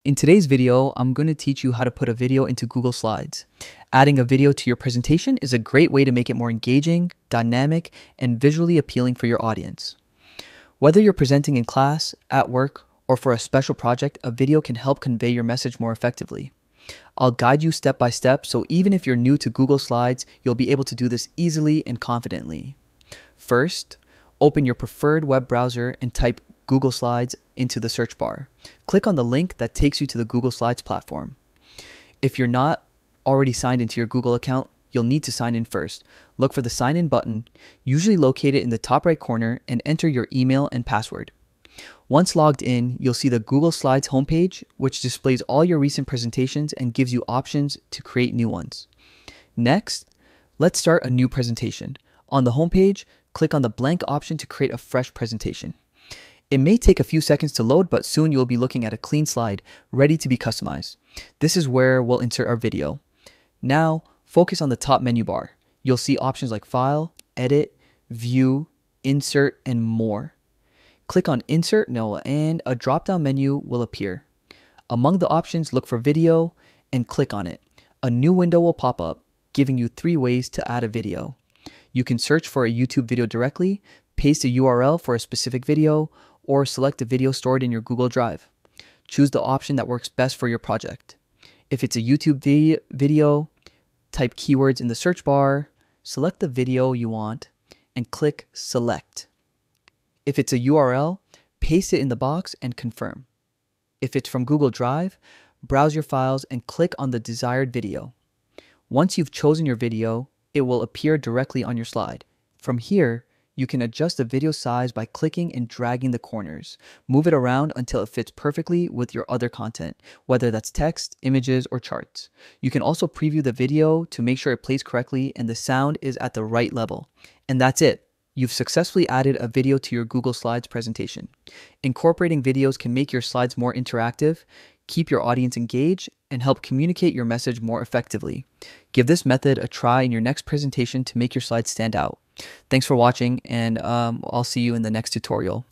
In today's video, I'm going to teach you how to put a video into Google Slides. Adding a video to your presentation is a great way to make it more engaging, dynamic, and visually appealing for your audience. Whether you're presenting in class, at work, or for a special project, a video can help convey your message more effectively. I'll guide you step by step, so even if you're new to Google Slides, you'll be able to do this easily and confidently. First, open your preferred web browser and type Google Slides into the search bar. Click on the link that takes you to the Google Slides platform. If you're not already signed into your Google account, you'll need to sign in first. Look for the sign in button, usually located in the top right corner, and enter your email and password. Once logged in, you'll see the Google Slides homepage, which displays all your recent presentations and gives you options to create new ones. Next, let's start a new presentation. On the homepage, click on the blank option to create a fresh presentation. It may take a few seconds to load, but soon you'll be looking at a clean slide, ready to be customized. This is where we'll insert our video. Now, focus on the top menu bar. You'll see options like File, Edit, View, Insert, and more. Click on Insert Now and a drop-down menu will appear. Among the options, look for Video and click on it. A new window will pop up, giving you 3 ways to add a video. You can search for a YouTube video directly, paste a URL for a specific video, or select a video stored in your Google Drive. Choose the option that works best for your project. If it's a YouTube video, type keywords in the search bar, select the video you want, and click Select. If it's a URL, paste it in the box and confirm. If it's from Google Drive, browse your files and click on the desired video. Once you've chosen your video, it will appear directly on your slide. From here, you can adjust the video size by clicking and dragging the corners. Move it around until it fits perfectly with your other content, whether that's text, images, or charts. You can also preview the video to make sure it plays correctly and the sound is at the right level. And that's it. You've successfully added a video to your Google Slides presentation. Incorporating videos can make your slides more interactive, keep your audience engaged, and help communicate your message more effectively. Give this method a try in your next presentation to make your slides stand out. Thanks for watching, and I'll see you in the next tutorial.